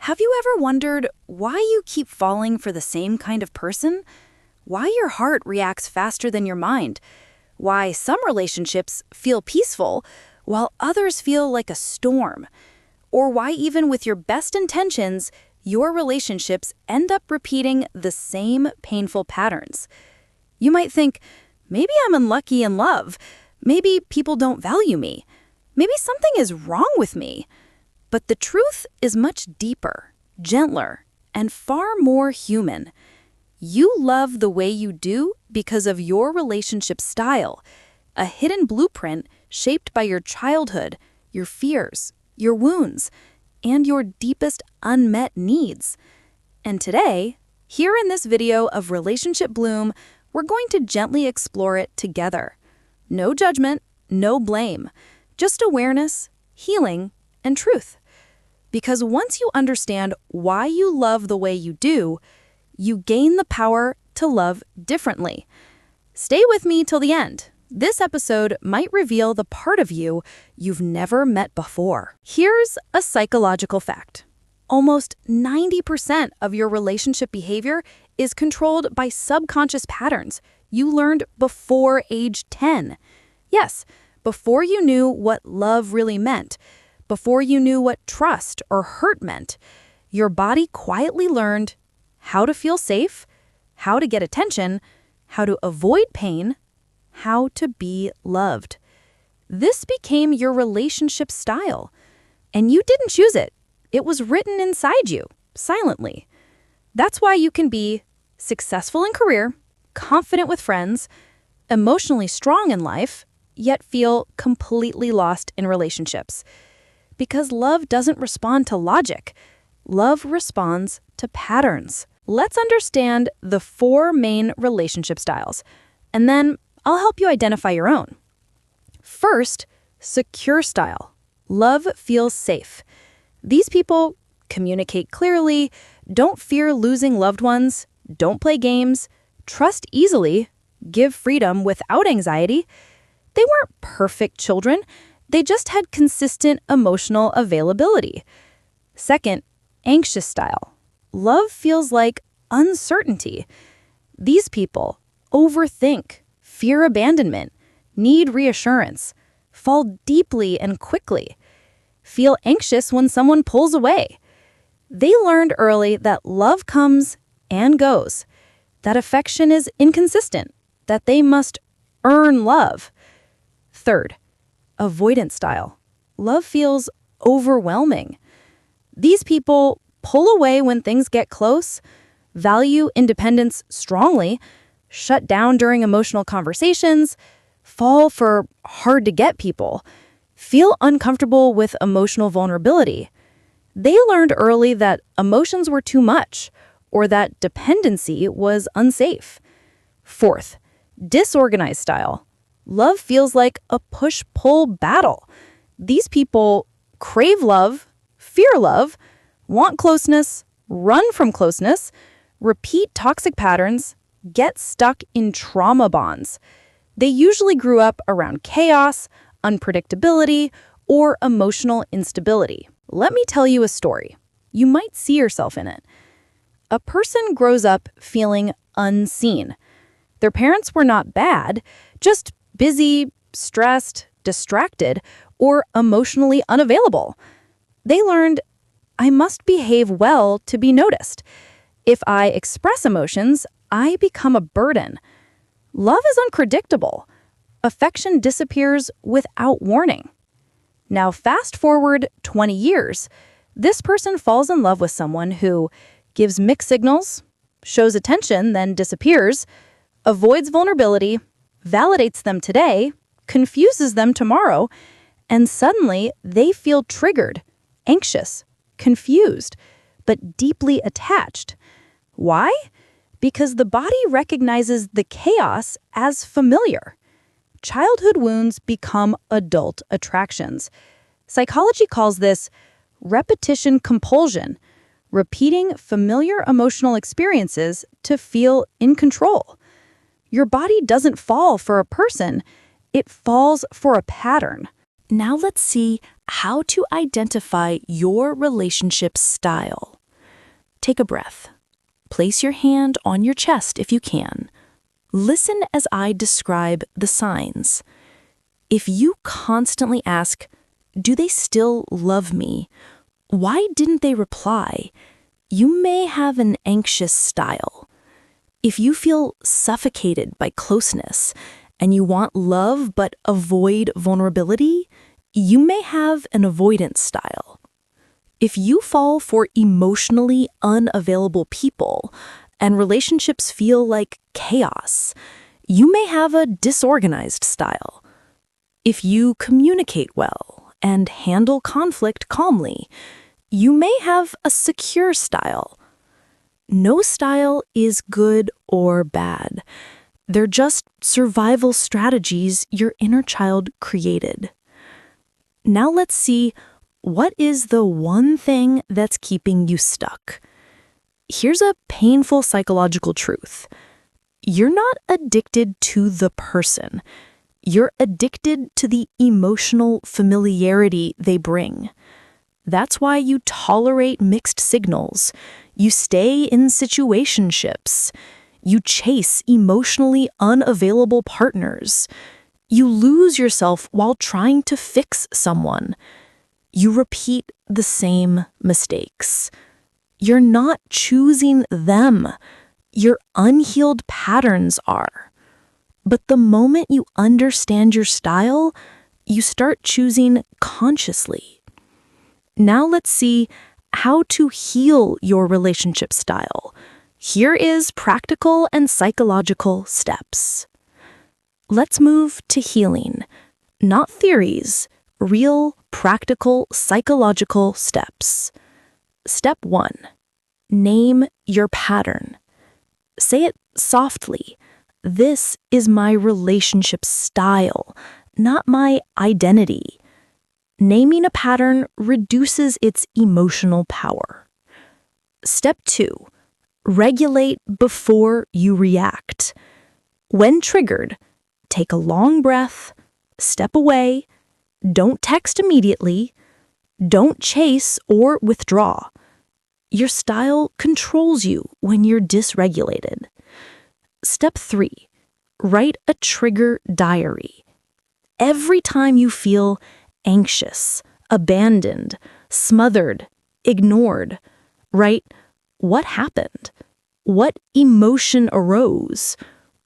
Have you ever wondered why you keep falling for the same kind of person? Why your heart reacts faster than your mind? Why some relationships feel peaceful while others feel like a storm? Or why even with your best intentions, your relationships end up repeating the same painful patterns? You might think, maybe I'm unlucky in love. Maybe people don't value me. Maybe something is wrong with me. But the truth is much deeper, gentler, and far more human. You love the way you do because of your relationship style, a hidden blueprint shaped by your childhood, your fears, your wounds, and your deepest unmet needs. And today, here in this video of Relationship Bloom, we're going to gently explore it together. No judgment, no blame, just awareness, healing, and truth. Because once you understand why you love the way you do, you gain the power to love differently. Stay with me till the end. This episode might reveal the part of you you've never met before. Here's a psychological fact. Almost 90% of your relationship behavior is controlled by subconscious patterns you learned before age 10. Yes, before you knew what love really meant, before you knew what trust or hurt meant, your body quietly learned how to feel safe, how to get attention, how to avoid pain, how to be loved. This became your relationship style, and you didn't choose it. It was written inside you, silently. That's why you can be successful in career, confident with friends, emotionally strong in life, yet feel completely lost in relationships. Because love doesn't respond to logic. Love responds to patterns. Let's understand the 4 main relationship styles, and then I'll help you identify your own. First, secure style. Love feels safe. These people communicate clearly, don't fear losing loved ones, don't play games, trust easily, give freedom without anxiety. They weren't perfect children. They just had consistent emotional availability. Second, anxious style. Love feels like uncertainty. These people overthink, fear abandonment, need reassurance, fall deeply and quickly, feel anxious when someone pulls away. They learned early that love comes and goes, that affection is inconsistent, that they must earn love. Third, avoidant style. Love feels overwhelming. These people pull away when things get close, value independence strongly, shut down during emotional conversations, fall for hard-to-get people, feel uncomfortable with emotional vulnerability. They learned early that emotions were too much or that dependency was unsafe. Fourth, disorganized style. Love feels like a push-pull battle. These people crave love, fear love, want closeness, run from closeness, repeat toxic patterns, get stuck in trauma bonds. They usually grew up around chaos, unpredictability, or emotional instability. Let me tell you a story. You might see yourself in it. A person grows up feeling unseen. Their parents were not bad, just busy, stressed, distracted, or emotionally unavailable. They learned, I must behave well to be noticed. If I express emotions, I become a burden. Love is unpredictable. Affection disappears without warning. Now fast forward 20 years, this person falls in love with someone who gives mixed signals, shows attention, then disappears, avoids vulnerability, validates them today, confuses them tomorrow, and suddenly they feel triggered, anxious, confused, but deeply attached. Why? Because the body recognizes the chaos as familiar. Childhood wounds become adult attractions. Psychology calls this repetition compulsion, repeating familiar emotional experiences to feel in control. Your body doesn't fall for a person, it falls for a pattern. Now let's see how to identify your relationship style. Take a breath. Place your hand on your chest if you can. Listen as I describe the signs. If you constantly ask, "Do they still love me? Why didn't they reply?" you may have an anxious style. If you feel suffocated by closeness and you want love but avoid vulnerability, you may have an avoidant style. If you fall for emotionally unavailable people and relationships feel like chaos, you may have a disorganized style. If you communicate well and handle conflict calmly, you may have a secure style. No style is good or bad. They're just survival strategies your inner child created. Now let's see, what is the one thing that's keeping you stuck? Here's a painful psychological truth. You're not addicted to the person. You're addicted to the emotional familiarity they bring. That's why you tolerate mixed signals. You stay in situationships. You chase emotionally unavailable partners. You lose yourself while trying to fix someone. You repeat the same mistakes. You're not choosing them. Your unhealed patterns are. But the moment you understand your style, you start choosing consciously. Now let's see how to heal your relationship style. Here is practical and psychological steps. Let's move to healing, not theories, real, practical, psychological steps. Step 1. Name your pattern. Say it softly. This is my relationship style, not my identity. Naming a pattern reduces its emotional power. Step 2. Regulate before you react. When triggered, take a long breath, step away, don't text immediately, don't chase or withdraw. Your style controls you when you're dysregulated. Step 3. Write a trigger diary. Every time you feel anxious, abandoned, smothered, ignored, write what happened, what emotion arose,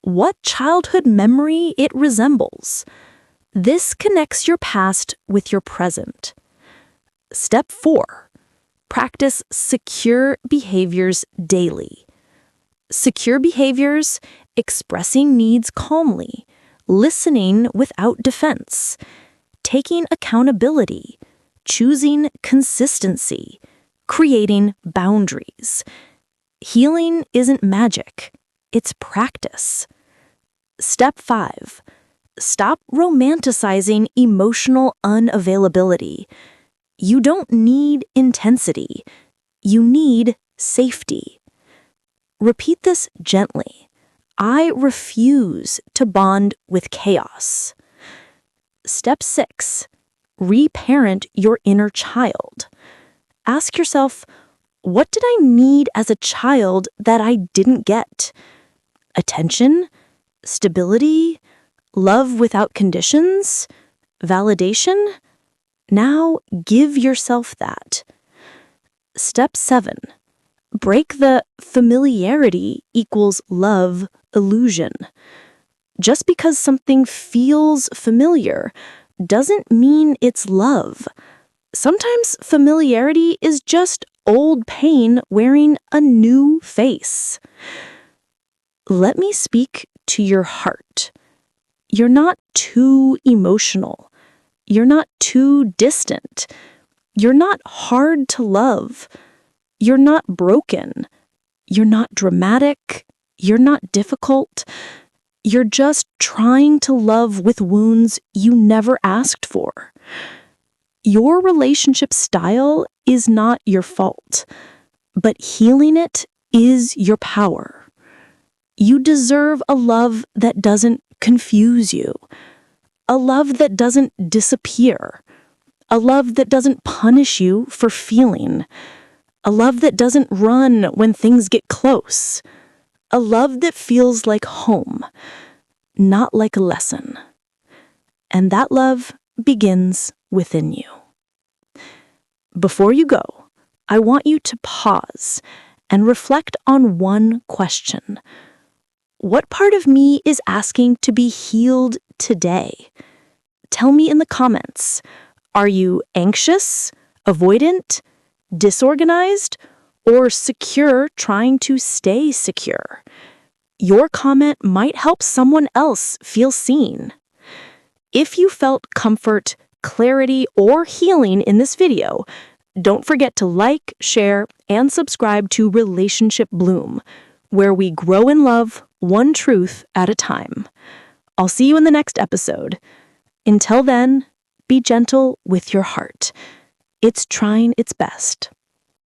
what childhood memory it resembles. This connects your past with your present. Step 4. Practice secure behaviors daily. Secure behaviors, expressing needs calmly, listening without defense, taking accountability, choosing consistency, creating boundaries. Healing isn't magic, it's practice. Step 5. Stop romanticizing emotional unavailability. You don't need intensity. You need safety. Repeat this gently. I refuse to bond with chaos. Step 6. Reparent your inner child. Ask yourself, what did I need as a child that I didn't get? Attention? Stability? Love without conditions? Validation? Now give yourself that. Step 7. Break the familiarity equals love illusion. Just because something feels familiar doesn't mean it's love. Sometimes familiarity is just old pain wearing a new face. Let me speak to your heart. You're not too emotional. You're not too distant. You're not hard to love. You're not broken. You're not dramatic. You're not difficult. You're just trying to love with wounds you never asked for. Your relationship style is not your fault, but healing it is your power. You deserve a love that doesn't confuse you, A love that doesn't disappear. A love that doesn't punish you for feeling. A love that doesn't run when things get close. A love that feels like home, not like a lesson. And that love begins within you. Before you go, I want you to pause and reflect on one question. What part of me is asking to be healed today? Tell me in the comments. Are you anxious, avoidant, disorganized, or secure trying to stay secure? Your comment might help someone else feel seen. If you felt comfort, clarity, or healing in this video, don't forget to like, share, and subscribe to Relationship Bloom, where we grow in love one truth at a time. I'll see you in the next episode. Until then, be gentle with your heart. It's trying its best.